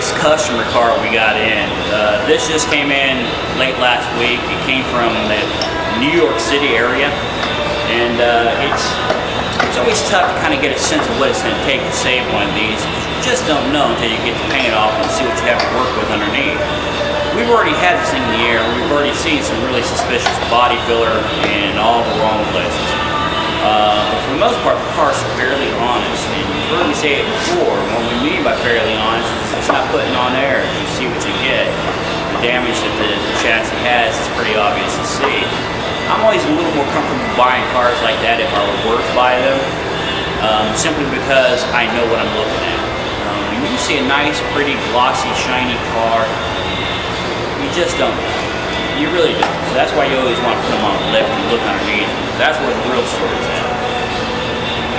latest customer car we got in. This just came in late last week. It came from the New York City area, and it's always tough to kind of get a sense of what it's going to take to save one of these. You just don't know until you get to paint it off and see what you have to work with underneath. We've already had this thing in the air. We've already seen some really suspicious body filler in all the wrong places. But for the most part, the car's fairly honest. And you've heard me say it before. What we mean by fairly honest is it's not putting on air. You see what you get. The damage that the chassis has is pretty obvious to see. I'm always a little more comfortable buying cars like that if I were to buy them, simply because I know what I'm looking at. When you see a nice, pretty, glossy, shiny car, you just don't know. You really don't. So that's why you always want to put them on the lift and look underneath. That's where the real story's at.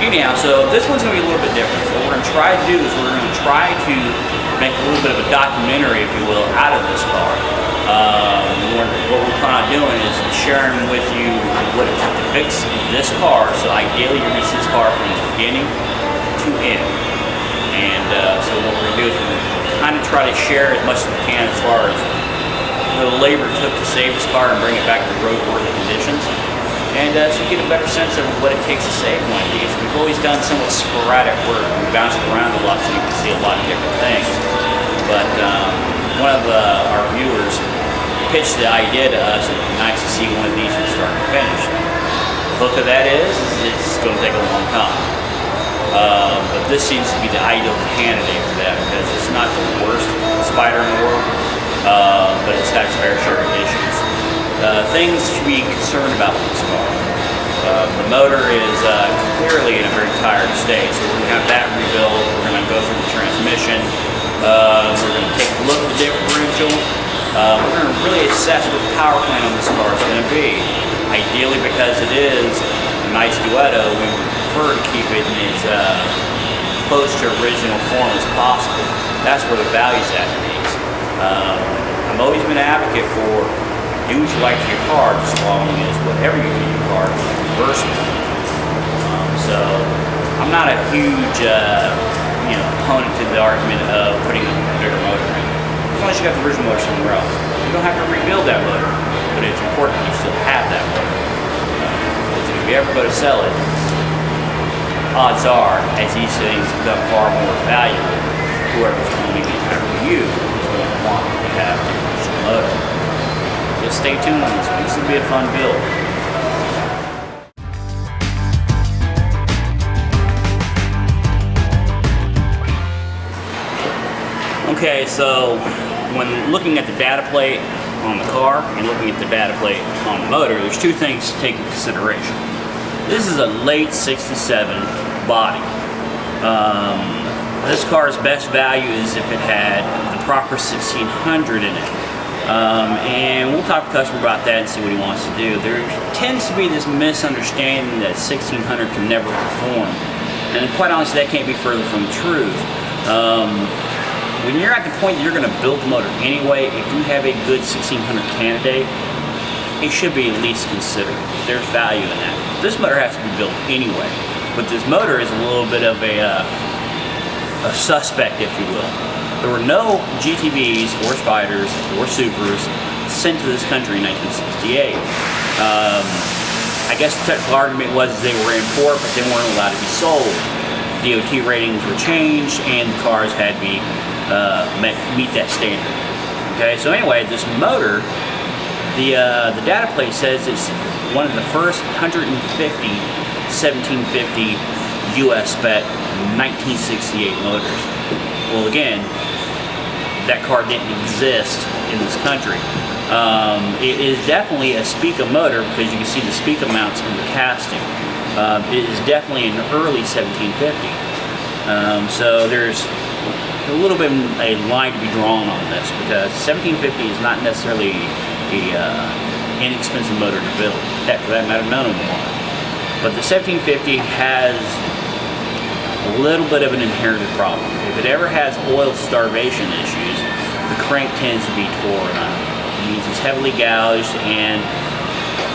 Anyhow, so this one's going to be a little bit different. So what we're going to try to do is we're going to try to make a little bit of a documentary, if you will, out of this car. What we're planning on doing is sharing with you what it took to fix this car. So ideally, you're going to see this car from beginning to end. And so what we're going to do is we're going to kind of try to share as much as we can as far as the labor it took to save this car and bring it back to roadworthy conditions. And so you get a better sense of what it takes to save one of these. We've always done somewhat sporadic work. We bounce around a lot so you can see a lot of different things. But one of our viewers pitched the idea to us, it'd be nice to see one of these from start to finish. The hook of that is, it's going to take a long time. But this seems to be the ideal candidate for that because it's not the worst spider in the world, but it's got its fair share of issues. Things to be concerned about with this car. The motor is clearly in a very tired state, so we're going to have that rebuilt. We're going to go through the transmission. We're going to take a look at the differential. We're going to really assess what the power plant on this car is going to be. Ideally, because it is a nice Duetto, we would prefer to keep it in its close to original form as possible. That's where the value's at in these. I've always been an advocate for do what you like to your car, just as long as whatever you do to your car is reversible. So I'm not a huge opponent to the argument of putting a bigger motor in. As long as you got the original motor somewhere else. You don't have to rebuild that motor, but it's important you still have that motor. Because if you ever go to sell it, odds are, as these things become far more valuable, whoever's owning it after you is going to want to have the original motor. So stay tuned on this one. This will be a fun build. Okay, so when looking at the data plate on the car and looking at the data plate on the motor, there's two things to take into consideration. This is a late 67 body. This car's best value is if it had the proper 1600 in it. And we'll talk to the customer about that and see what he wants to do. There tends to be this misunderstanding that 1600 can never perform. And quite honestly, that can't be further from the truth. When you're at the point that you're going to build the motor anyway, if you have a good 1600 candidate, it should be at least considered. There's value in that. This motor has to be built anyway, but this motor is a little bit of a suspect, if you will. There were no GTVs or Spiders or Supras sent to this country in 1968. I guess the technical argument was they were import, but they weren't allowed to be sold. DOT ratings were changed, and the cars had to be meet that standard. Okay, so anyway, this motor, the data plate says it's one of the first 150 1750 US spec 1968 motors. Well, again, that car didn't exist in this country. It is definitely a Spica motor because you can see the Spica mounts in the casting. It is definitely an early 1750. So there's a little bit of a line to be drawn on this because 1750 is not necessarily an inexpensive motor to build. Heck, for that matter, none of them are. But the 1750 has a little bit of an inherited problem. If it ever has oil starvation issues, the crank tends to be torn up. It means it's heavily gouged, and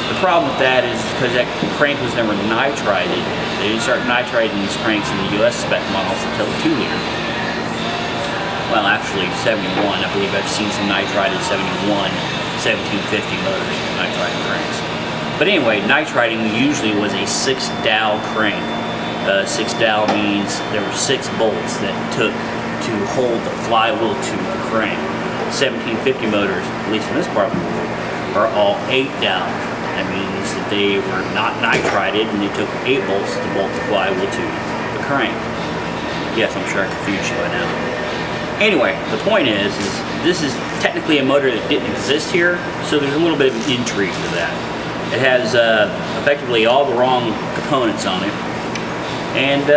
the problem with that is because that crank was never nitrided. They didn't start nitriding these cranks in the US spec models until the 2-liter. well, actually 71. I believe I've seen some nitrited 71, 1750 motors, nitrited cranks. But anyway, nitriting usually was a 6 dowel crank. 6 dowel means there were 6 bolts that took to hold the flywheel to the crank. 1750 motors, at least in this part of the world, are all 8 dowel. That means that they were not nitrided and they took 8 bolts to bolt the flywheel to the crank. Yes, I'm sure I confused you by now. Anyway, the point is this is technically a motor that didn't exist here, so there's a little bit of an intrigue to that. It has effectively all the wrong components on it. And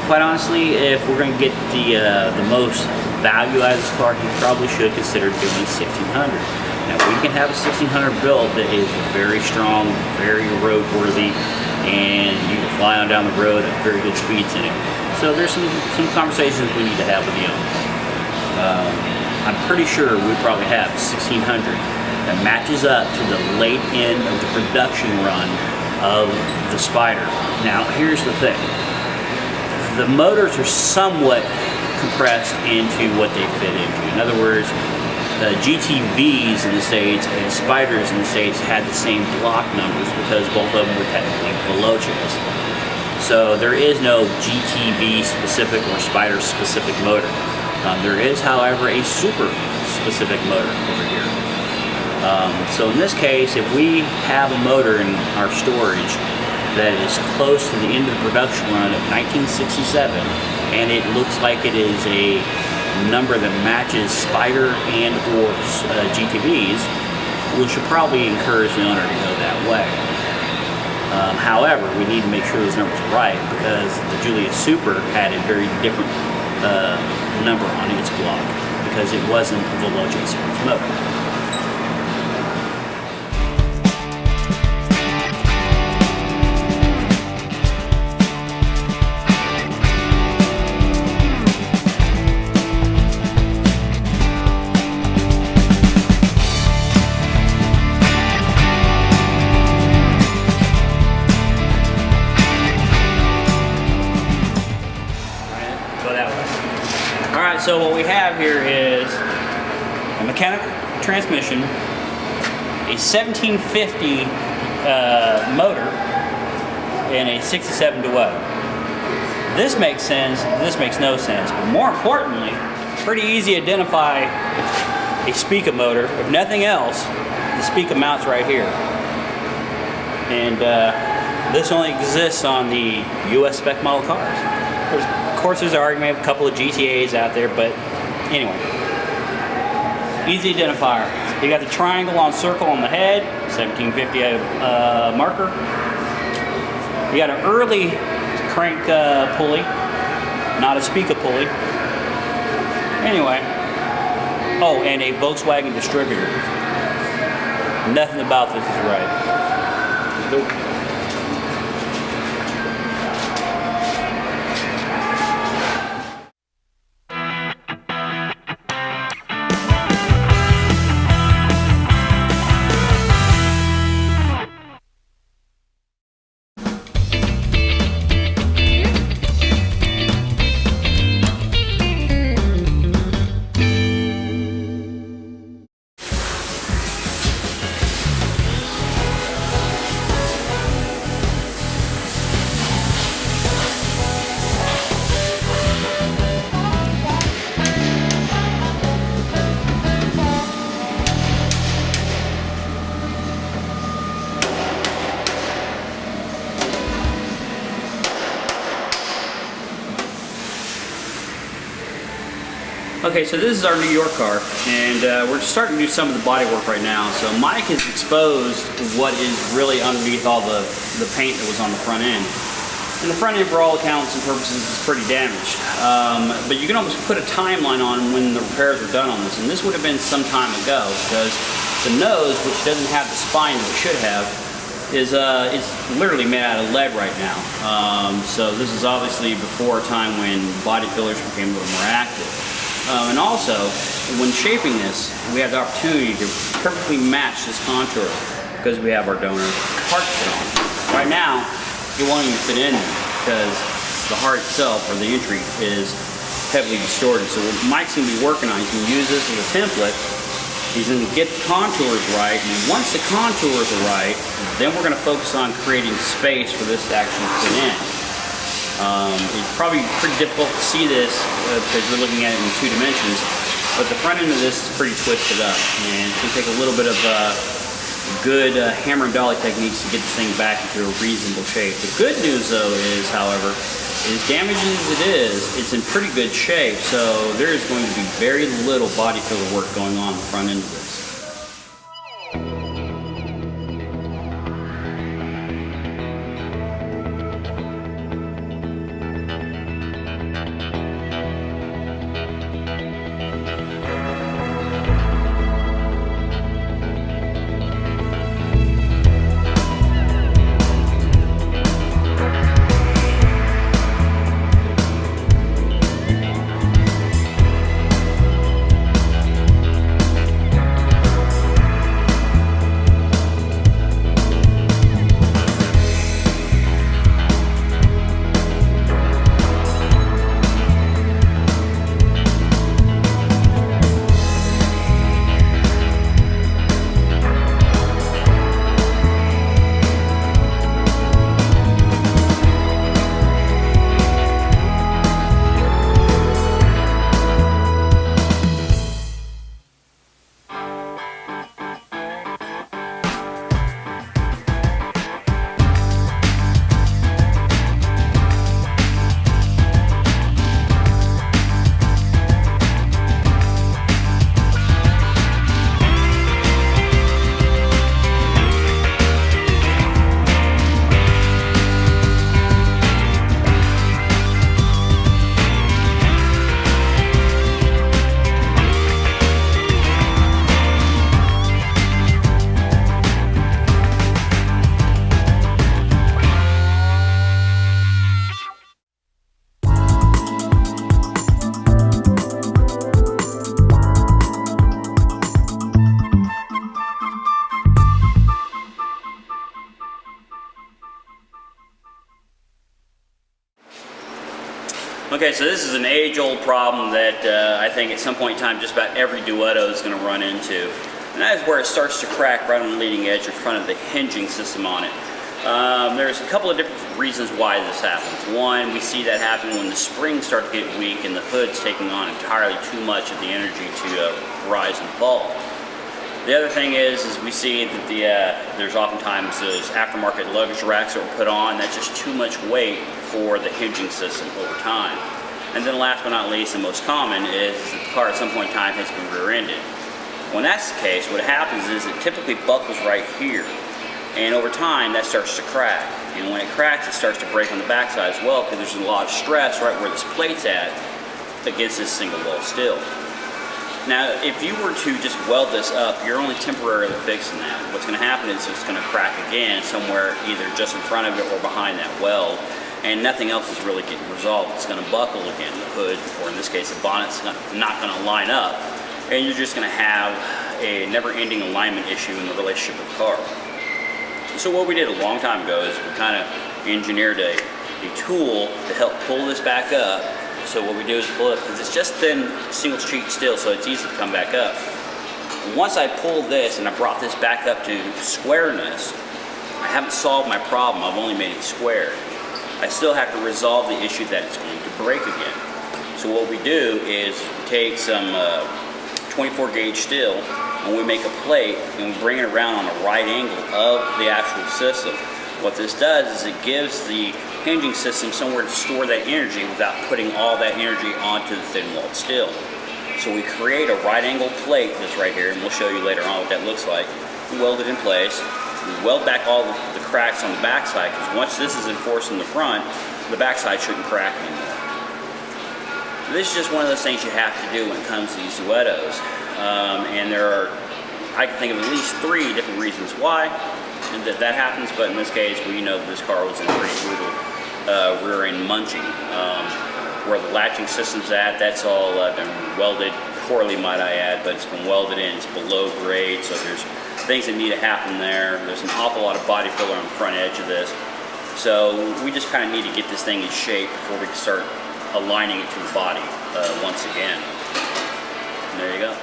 quite honestly, if we're going to get the most value out of this car, you probably should consider doing 1600. Now we can have a 1600 built that is very strong, very roadworthy, and you can fly on down the road at very good speeds in it. So there's some conversations we need to have with the owner. I'm pretty sure we probably have a 1600 that matches up to the late end of the production run of the Spider. Now here's the thing. The motors are somewhat compressed into what they fit into. In other words, GTVs in the States and Spiders in the States had the same block numbers because both of them were technically Veloces. So there is no GTV specific or Spider specific motor. There is, however, a super specific motor over here. So in this case, if we have a motor in our storage that is close to the end of the production run of 1967, and it looks like it is a number that matches Spider and or GTVs, we should probably encourage the owner to go that way. However, we need to make sure those numbers are right because the Julius Super had a very different number on its block because it wasn't a Veloce series motor. Alright, so what we have here is a mechanical transmission, a 1750 motor, and a 67 Duetto. This makes sense, this makes no sense. But more importantly, pretty easy to identify a Spica motor. If nothing else, the Spica mount's right here. And this only exists on the US spec model cars. Of course, there's an argument, a couple of GTAs out there, but anyway, easy identifier. You got the triangle on circle on the head, 1750 marker. You got an early crank pulley, not a Spica pulley. Anyway, oh, and a Volkswagen distributor. Nothing about this is right. Nope. Okay, so this is our New York car, and we're starting to do some of the body work right now. So Mike has exposed what is really underneath all the paint that was on the front end. And the front end, for all accounts and purposes, is pretty damaged. But you can almost put a timeline on when the repairs were done on this, and this would have been some time ago, because the nose, which doesn't have the spine that it should have, is it's literally made out of lead right now. So this is obviously before a time when body fillers became a little more active. And also, when shaping this, we have the opportunity to perfectly match this contour because we have our donor part put on. Right now, it won't even fit in there because the heart itself, or the entry, is heavily distorted. So what Mike's going to be working on, you can use this as a template. He's going to get the contours right, and once the contours are right, then we're going to focus on creating space for this to actually fit in. It's probably pretty difficult to see this because we're looking at it in 2 dimensions, but the front end of this is pretty twisted up, and it's going to take a little bit of good hammer and dolly techniques to get this thing back into a reasonable shape. The good news though is, however, as damaged as it is, it's in pretty good shape, so there is going to be very little body filler work going on the front end of this. Okay, so this is an age-old problem that I think at some point in time just about every Duetto is going to run into. And that is where it starts to crack right on the leading edge in front of the hinging system on it. There's a couple of different reasons why this happens. One, we see that happen when the springs start to get weak and the hood's taking on entirely too much of the energy to rise and fall. The other thing is we see that there's oftentimes those aftermarket luggage racks that were put on. That's just too much weight for the hinging system over time. And then last but not least, the most common is that the car at some point in time has been rear-ended. When that's the case, what happens is it typically buckles right here. And over time, that starts to crack. And when it cracks, it starts to break on the backside as well because there's a lot of stress right where this plate's at against this single wall still. Now, if you were to just weld this up, you're only temporarily fixing that. What's going to happen is it's going to crack again somewhere either just in front of it or behind that weld, and nothing else is really getting resolved. It's going to buckle again, the hood, or in this case, the bonnet's not going to line up, and you're just going to have a never-ending alignment issue in the relationship with the car. So what we did a long time ago is we kind of engineered a tool to help pull this back up. So what we do is pull it, because it's just thin single sheet steel, so it's easy to come back up. Once I pulled this and I brought this back up to squareness, I haven't solved my problem, I've only made it square. I still have to resolve the issue that it's going to break again. So what we do is we take some 24 gauge steel and we make a plate and we bring it around on a right angle of the actual system. What this does is it gives the hinging system somewhere to store that energy without putting all that energy onto the thin-walled steel. So we create a right angle plate that's right here, and we'll show you later on what that looks like. We weld it in place. We weld back all the cracks on the backside, because once this is enforced in the front, the backside shouldn't crack anymore. This is just one of those things you have to do when it comes to these Duettos. And there are, I can think of at least 3 different reasons why that happens, but in this case, we know that this car was in pretty brutal rear end munching. Where the latching system's at, that's all been welded poorly, might I add, but it's been welded in. It's below grade, so there's things that need to happen there. There's an awful lot of body filler on the front edge of this. So we just kind of need to get this thing in shape before we can start aligning it to the body. once again. And there you go.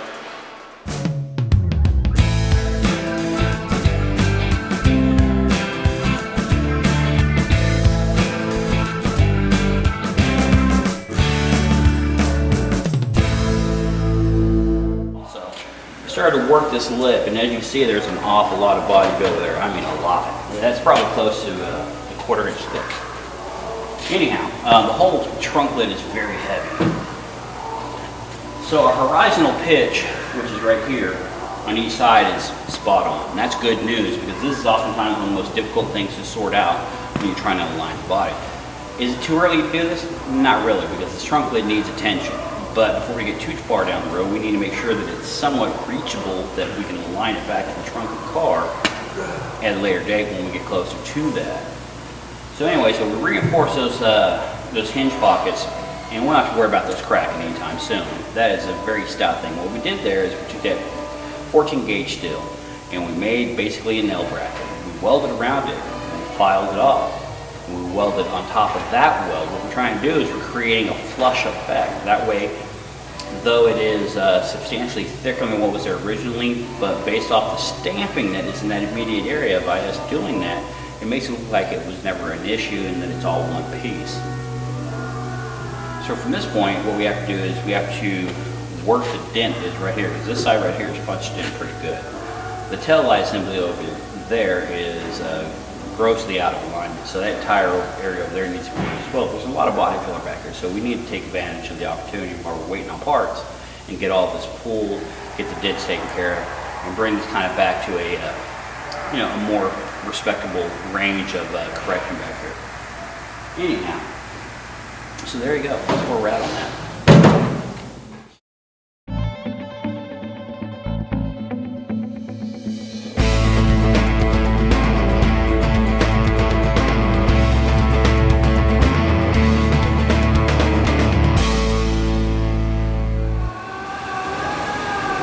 Started to work this lip, and as you can see, there's an awful lot of body fill there. I mean, a lot. That's probably close to a quarter-inch thick. Anyhow, the whole trunk lid is very heavy. So our horizontal pitch, which is right here, on each side is spot on. And that's good news, because this is oftentimes one of the most difficult things to sort out when you're trying to align the body. Is it too early to do this? Not really, because this trunk lid needs attention. But before we get too far down the road, we need to make sure that it's somewhat reachable, that we can align it back to the trunk of the car at a later date when we get closer to that. So anyway, so we reinforce those hinge pockets, and we don't have to worry about those cracking anytime soon. That is a very stout thing. What we did there is we took that 14 gauge steel, and we made basically a nail bracket. We welded around it, and we filed it off. We welded on top of that weld. What we're trying to do is we're creating a flush effect. That way, though it is substantially thicker than what was there originally, but based off the stamping that is in that immediate area, by us doing that, it makes it look like it was never an issue and that it's all one piece. So from this point, what we have to do is we have to work the dent is right here, because this side right here is punched in pretty good. The tail light assembly over there is grossly out of alignment, so that entire area over there needs to be moved as well. There's a lot of body filler back here, so we need to take advantage of the opportunity while we're waiting on parts and get all this pulled, get the dents taken care of, and bring this kind of back to a a more respectable range of correction back here. Anyhow, so there you go. That's where we're at on that.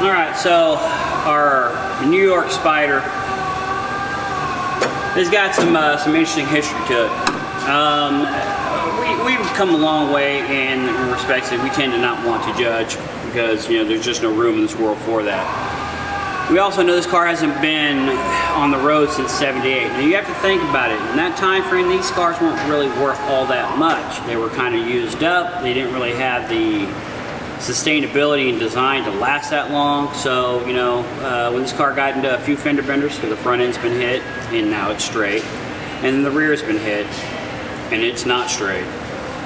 Alright, so our New York Spider has got some interesting history to it. We've come a long way in respects that we tend to not want to judge, because there's just no room in this world for that. We also know this car hasn't been on the road since '78. Now you have to think about it. In that time frame, these cars weren't really worth all that much. They were kind of used up. They didn't really have the sustainability and design to last that long. So when this car got into a few fender benders, because the front end's been hit and now it's straight, and the rear's been hit and it's not straight.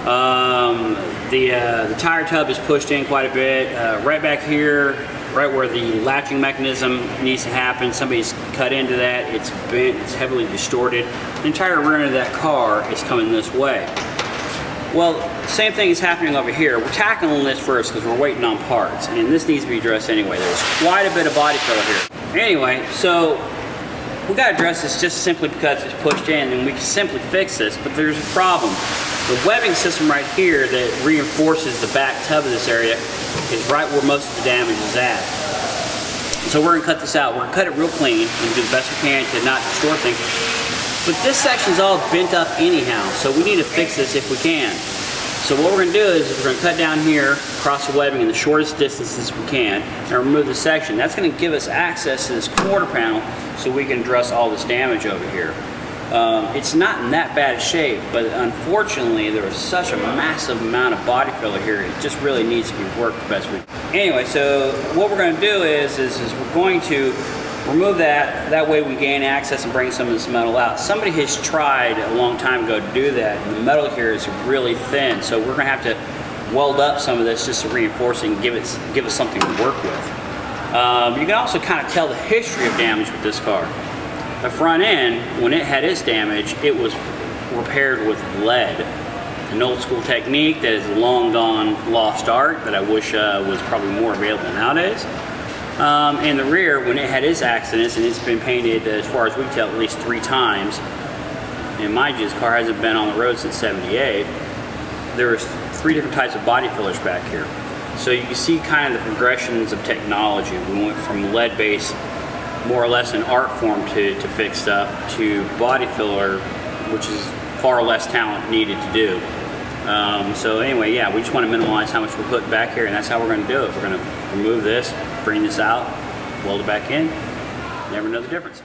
The tire tub is pushed in quite a bit. Right back here, right where the latching mechanism needs to happen, somebody's cut into that. It's bent, it's heavily distorted. The entire rear end of that car is coming this way. Well, same thing is happening over here. We're tackling this first because we're waiting on parts, and this needs to be addressed anyway. There's quite a bit of body filler here. Anyway, so we got to address this just simply because it's pushed in, and we can simply fix this, but there's a problem. The webbing system right here that reinforces the back tub of this area is right where most of the damage is at. So we're gonna cut this out. We're gonna cut it real clean and do the best we can to not distort things. But this section's all bent up anyhow, so we need to fix this if we can. So what we're going to do is we're going to cut down here across the webbing in the shortest distances we can and remove the section. That's going to give us access to this quarter panel so we can address all this damage over here. It's not in that bad shape, but unfortunately there is such a massive amount of body filler here, it just really needs to be worked the best we can. Anyway, so what we're going to do is we're going to remove that. That way we gain access and bring some of this metal out. Somebody has tried a long time ago to do that, and the metal here is really thin, so we're going to have to weld up some of this just to reinforce it and give us something to work with. You can also kind of tell the history of damage with this car. The front end, when it had its damage, it was repaired with lead. An old school technique that is long gone lost art that I wish was probably more available nowadays. And the rear, when it had its accidents, and it's been painted, as far as we can tell, at least 3 times, and mind you, this car hasn't been on the road since '78, there was 3 different types of body fillers back here. So you can see kind of the progressions of technology. We went from lead base, more or less an art form to fix up, to body filler, which is far less talent needed to do. So anyway, yeah, we just want to minimize how much we're putting back here, and that's how we're going to do it. We're going to remove this, bring this out, weld it back in, never know the difference.